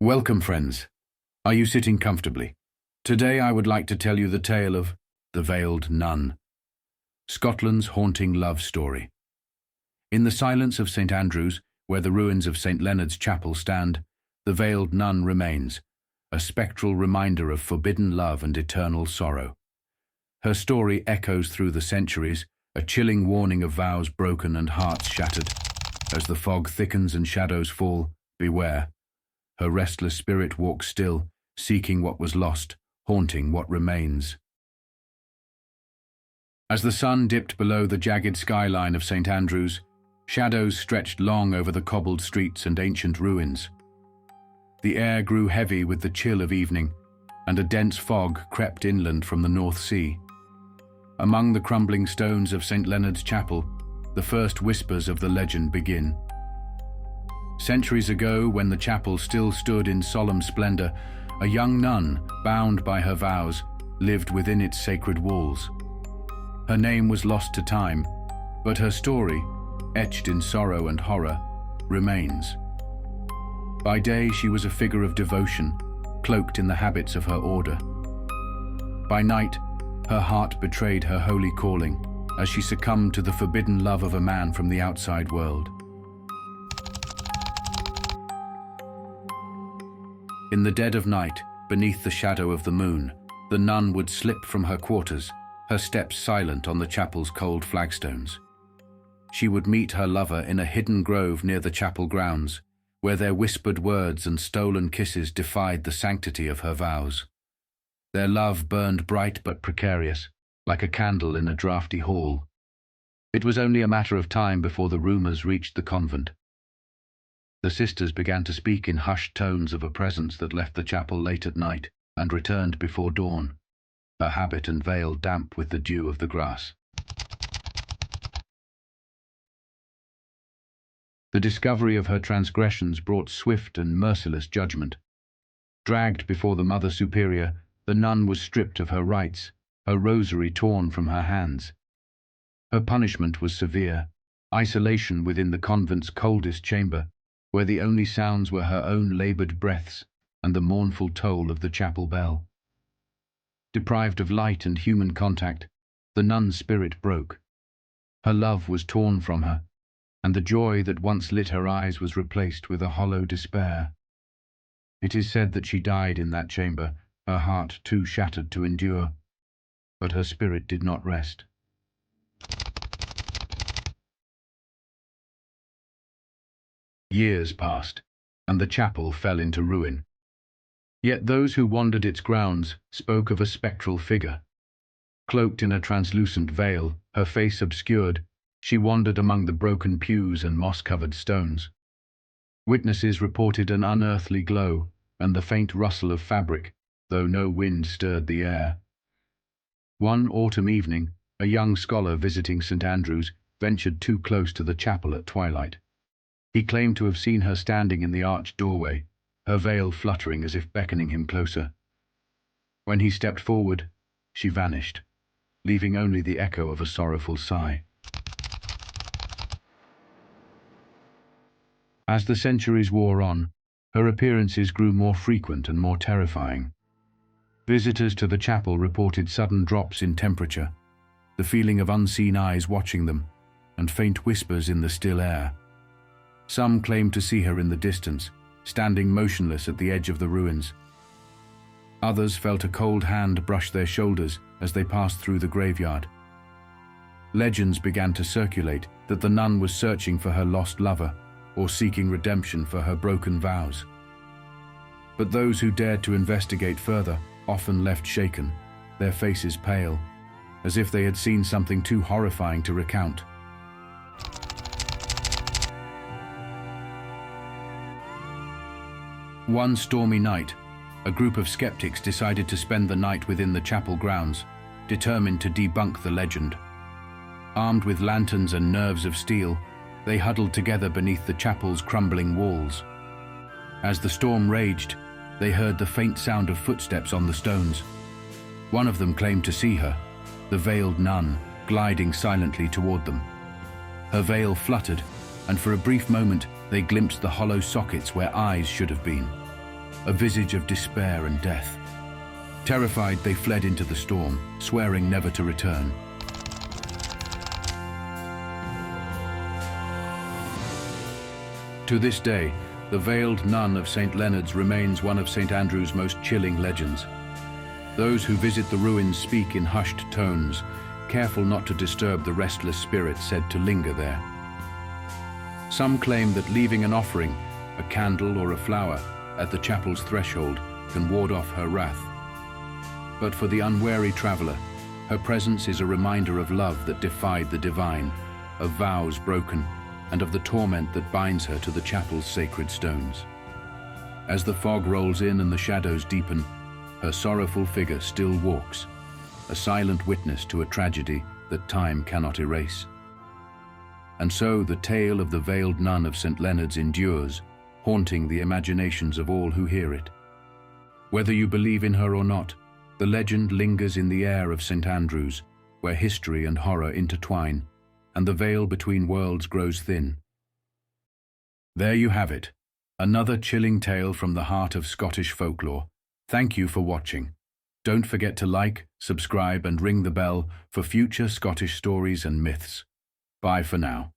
Welcome, friends. Are you sitting comfortably? Today I would like to tell you the tale of the Veiled Nun, Scotland's haunting love story. In the silence of St. Andrew's, where the ruins of St. Leonard's Chapel stand, the Veiled Nun remains, a spectral reminder of forbidden love and eternal sorrow. Her story echoes through the centuries, a chilling warning of vows broken and hearts shattered. As the fog thickens and shadows fall, beware. Her restless spirit walks still, seeking what was lost, haunting what remains. As the sun dipped below the jagged skyline of St. Andrew's, shadows stretched long over the cobbled streets and ancient ruins. The air grew heavy with the chill of evening, and a dense fog crept inland from the North Sea. Among the crumbling stones of St. Leonard's Chapel, the first whispers of the legend begin. Centuries ago, when the chapel still stood in solemn splendor, a young nun, bound by her vows, lived within its sacred walls. Her name was lost to time, but her story, etched in sorrow and horror, remains. By day she was a figure of devotion, cloaked in the habits of her order. By night, her heart betrayed her holy calling, as she succumbed to the forbidden love of a man from the outside world. In the dead of night, beneath the shadow of the moon, the nun would slip from her quarters, her steps silent on the chapel's cold flagstones. She would meet her lover in a hidden grove near the chapel grounds, where their whispered words and stolen kisses defied the sanctity of her vows. Their love burned bright but precarious, like a candle in a draughty hall. It was only a matter of time before the rumors reached the convent. The sisters began to speak in hushed tones of a presence that left the chapel late at night and returned before dawn, her habit and veil damp with the dew of the grass. The discovery of her transgressions brought swift and merciless judgment. Dragged before the Mother Superior, the nun was stripped of her rights, her rosary torn from her hands. Her punishment was severe: isolation within the convent's coldest chamber, where the only sounds were her own labored breaths and the mournful toll of the chapel bell. Deprived of light and human contact, the nun's spirit broke. Her love was torn from her, and the joy that once lit her eyes was replaced with a hollow despair. It is said that she died in that chamber, her heart too shattered to endure, but her spirit did not rest. Years passed, and the chapel fell into ruin. Yet those who wandered its grounds spoke of a spectral figure. Cloaked in a translucent veil, her face obscured, she wandered among the broken pews and moss-covered stones. Witnesses reported an unearthly glow and the faint rustle of fabric, though no wind stirred the air. One autumn evening, a young scholar visiting St. Andrew's ventured too close to the chapel at twilight. He claimed to have seen her standing in the arched doorway, her veil fluttering as if beckoning him closer. When he stepped forward, she vanished, leaving only the echo of a sorrowful sigh. As the centuries wore on, her appearances grew more frequent and more terrifying. Visitors to the chapel reported sudden drops in temperature, the feeling of unseen eyes watching them, and faint whispers in the still air. Some claimed to see her in the distance, standing motionless at the edge of the ruins. Others felt a cold hand brush their shoulders as they passed through the graveyard. Legends began to circulate that the nun was searching for her lost lover or seeking redemption for her broken vows. But those who dared to investigate further often left shaken, their faces pale, as if they had seen something too horrifying to recount. One stormy night, a group of skeptics decided to spend the night within the chapel grounds, determined to debunk the legend. Armed with lanterns and nerves of steel, they huddled together beneath the chapel's crumbling walls. As the storm raged, they heard the faint sound of footsteps on the stones. One of them claimed to see her, the veiled nun, gliding silently toward them. Her veil fluttered, and for a brief moment they glimpsed the hollow sockets where eyes should have been. a visage of despair and death. Terrified, they fled into the storm, swearing never to return. To this day, the Veiled Nun of St. Leonard's remains one of St. Andrew's most chilling legends. Those who visit the ruins speak in hushed tones, careful not to disturb the restless spirit said to linger there. Some claim that leaving an offering, a candle or a flower, at the chapel's threshold can ward off her wrath. But for the unwary traveler, her presence is a reminder of love that defied the divine, of vows broken, and of the torment that binds her to the chapel's sacred stones. As the fog rolls in and the shadows deepen, her sorrowful figure still walks, a silent witness to a tragedy that time cannot erase. And so the tale of the Veiled Nun of St. Leonard's endures, haunting the imaginations of all who hear it. Whether you believe in her or not, the legend lingers in the air of St. Andrew's, where history and horror intertwine, and the veil between worlds grows thin. There you have it, another chilling tale from the heart of Scottish folklore. Thank you for watching. Don't forget to like, subscribe, and ring the bell for future Scottish stories and myths. Bye for now.